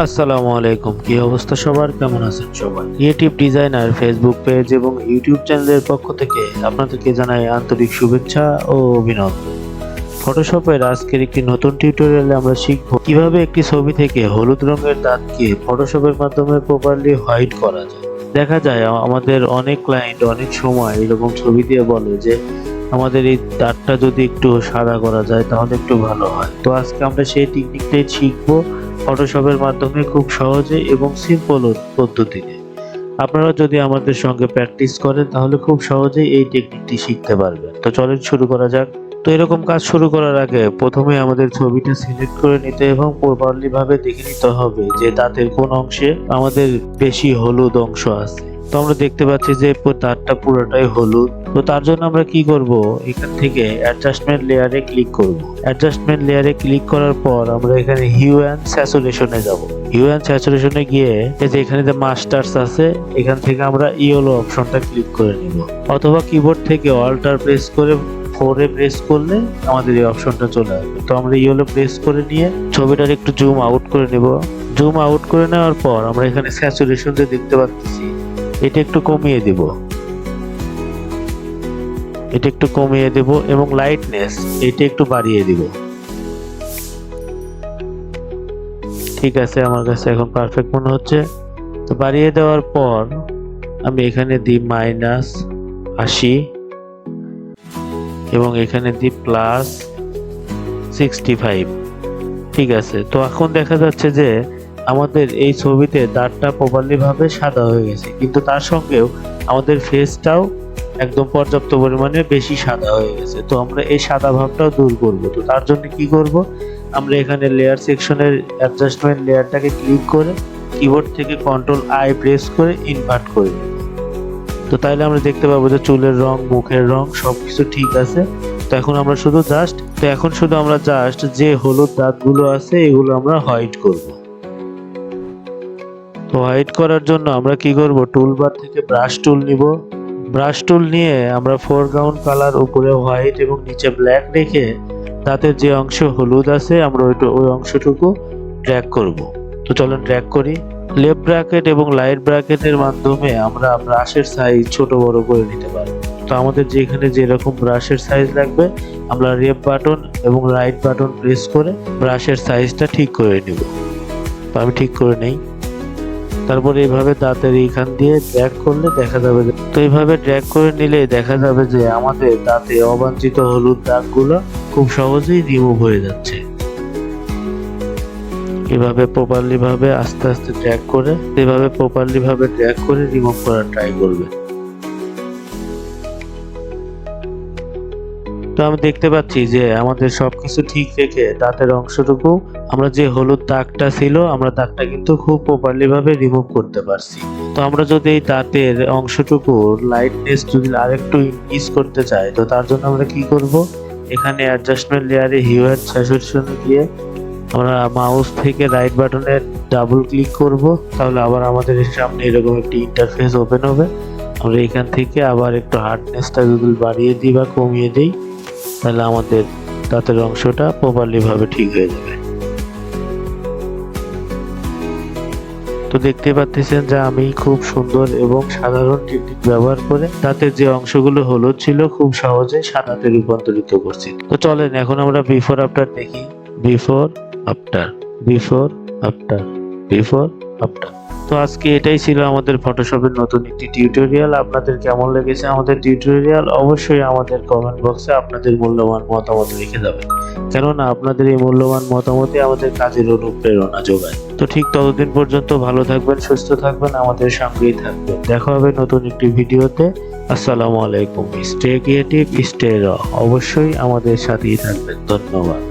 আসসালামু আলাইকুম। কি অবস্থা সবার, কেমন আছেন সবাই? ক্রিয়েটিভ ডিজাইনার ফেসবুক পেজ এবং ইউটিউব চ্যানেলের পক্ষ থেকে আপনাদেরকে জানাই আন্তরিক শুভেচ্ছা ও অভিনন্দন। ফটোশপের আজকের একটি নতুন টিউটোরিয়ালে আমরা শিখব কিভাবে একটি ছবি থেকে হলুদ রঙের দাগকে ফটোশপের মাধ্যমে প্রপারলি হোয়াইট করা যায়। দেখা যায় আমাদের অনেক ক্লায়েন্ট অনেক সময় এরকম ছবি দিয়ে বলে যে আমাদের এই দাগটা যদি একটু সাদা করা যায় তাহলে একটু ভালো হয়। তো আজকে আমরা সেই টেকনিকটাই শিখব ফটোশপের মাধ্যমে খুব সহজে এবং সিম্পল পদ্ধতিতে। আপনারা যদি আমাদের সঙ্গে প্র্যাকটিস করেন তাহলে খুব সহজেই এই টেকনিকটি শিখতে পারবেন। তো চলেন শুরু করা যাক। তো এরকম কাজ শুরু করার আগে প্রথমে আমাদের ছবিটা সিলেক্ট করে নিতে এবং প্রপারলি ভাবে দেখে নিতে হবে যে দাঁতের কোন অংশে আমাদের বেশি হলুদ অংশ আছে। তো আমরা দেখতে পাচ্ছি যে দাঁতটা পুরোটাই হলুদ। তো তার জন্য আমরা কি করব, এখান থেকে অ্যাডজাস্টমেন্ট লেয়ারে ক্লিক করব। অ্যাডজাস্টমেন্ট লেয়ারে ক্লিক করার পর আমরা এখানে হিউ অ্যান্ড স্যাচুরেশনে যাব। হিউ অ্যান্ড স্যাচুরেশনে গিয়ে এই যে এখানে যে মাস্টার্স আছে এখান থেকে আমরা ইয়েলো অপশনটা ক্লিক করে নিব, অথবা কিবোর্ড থেকে অল্টার প্রেস করে 4 এ প্রেস করলে আমাদের এই অপশনটা চলে আসবে। তো আমরা ইয়েলো প্রেস করে নিয়ে ছবিটার একটু জুম আউট করে নিব। জুম আউট করে নেওয়ার পর আমরা এখানে স্যাচুরেশন যে দেখতে পাচ্ছি এটা একটু কমিয়ে দিব, এটা একটু কমিয়ে দেব এবং লাইটনেস এটা একটু বাড়িয়ে দিব। ঠিক আছে, আমার কাছে এখন পারফেক্ট মনে হচ্ছে। তো বাড়িয়ে দেওয়ার পর আমি এখানে দিই -80 এবং এখানে দিই +65। ঠিক আছে, তো এখন দেখা যাচ্ছে যে আমাদের এই ছবিতে দাঁতটা প্রপারলি ভাবে সাদা হয়ে গেছে, কিন্তু তার সঙ্গেও আমাদের ফেসটাও একদম পর্যাপ্ত পরিমাণে বেশি সাদা হয়ে গেছে। তো আমরা এই সাদা ভাবটাও দূর করব। তো তার জন্য কি করব, আমরা এখানে লেয়ার সেকশনের অ্যাডজাস্টমেন্ট লেয়ারটাকে ক্লিক করে কিবোর্ড থেকে Ctrl+I প্রেস করে ইনভার্ট করে দেব। তো তাইলে আমরা দেখতে পাবো যে চুলের রং, মুখের রং সবকিছু ঠিক আছে। তো এখন আমরা শুধু জাস্ট যে হলুদ দাগগুলো আছে এগুলো আমরা হোয়াইট করব। তো হোয়াইট করার জন্য আমরা কি করব, টুলবার থেকে ব্রাশ টুল নিব। ব্রাশ টুল নিয়ে আমরা ফোরগ্রাউন্ড কালার উপরে হোয়াইট এবং নিচে ব্ল্যাক রেখে দাঁতের যে অংশ হলুদ আছে আমরা ওই অংশটুকু ড্র্যাগ করব। তো চলুন ড্র্যাগ করি। লেফট ব্র্যাকেট এবং রাইট ব্র্যাকেটের মাধ্যমে আমরা ব্রাশের সাইজ ছোট বড় করে নিতে পারবো। তো আমাদের যেখানে যেরকম ব্রাশের সাইজ লাগবে আমরা লেফট বাটন এবং রাইট বাটন প্রেস করে ব্রাশের সাইজটা ঠিক করে নিব। তো আমি ঠিক করে নেই। তারপরে এইভাবে দাঁতের এইখান দিয়ে ড্র্যাগ করলে দেখা যাবে, তো এইভাবে ড্র্যাগ করে নিলে দেখা যাবে যে আমাদের দাঁতে অবাঞ্ছিত হলুদ দাগগুলো খুব সহজেই রিমুভ হয়ে যাচ্ছে। এভাবে প্রপারলি ভাবে আস্তে আস্তে ড্র্যাগ করে রিমুভ করার ট্রাই করবে। তো আমি দেখতে পাচ্ছি যে আমাদের সবকিছু ঠিক রেখে দাঁতের অংশটুকু আমরা যে হলুদ দাগটা ছিল আমরা দাগটা কিন্তু খুব প্রপারলি ভাবে রিমুভ করতে পারছি। তো আমরা যদি এই দাঁতের অংশটুকু লাইটনেস যদি আরেকটু ইনক্রিজ করতে চাই তো তার জন্য আমরা কি করব, এখানে অ্যাডজাস্টমেন্ট লেয়ারে হিউ অ্যান্ড স্যাচুরেশনে গিয়ে আমরা মাউস থেকে রাইট বাটনে ডাবল ক্লিক করব। তাহলে আবার আমাদের সামনে এরকম একটি ইন্টারফেস ওপেন হবে। আমরা এখান থেকে আবার একটু হার্ডনেসটা যদি বাড়িয়ে দিই বা কমিয়ে দিই তাহলে আমাদের দাঁতের অংশটা প্রপারলি ভাবে ঠিক হয়ে যাবে। তো দেখতে পাচ্ছেন যে আমি খুব সুন্দর এবং সাধারণ টেকনিক ব্যবহার করে দাঁতের যে অংশগুলো হলুদ ছিল খুব সহজে সাদাতে রূপান্তরিত করছি। তো চলেন এখন আমরা বিফোর আফটার দেখি। Before after. তো আজকে এটাই ছিল আমাদের ফটোশপের নতুন একটি টিউটোরিয়াল। আপনাদের কেমন লেগেছে আমাদের টিউটোরিয়াল অবশ্যই আমাদের কমেন্ট বক্সে আপনাদের মূল্যবান মতামত লিখে যাবেন, কেননা আপনাদের এই মূল্যবান মতামতই আমাদের কাজের অনুপ্রেরণা যোগায়। তো ঠিক ততদিন পর্যন্ত ভালো থাকবেন, সুস্থ থাকবেন, আমাদের সঙ্গেই থাকবেন। দেখা হবে নতুন একটি ভিডিওতে। আসসালামু আলাইকুম। স্টে ক্রিয়েটিভ, স্টে র। অবশ্যই আমাদের সাথেই থাকবেন। ধন্যবাদ।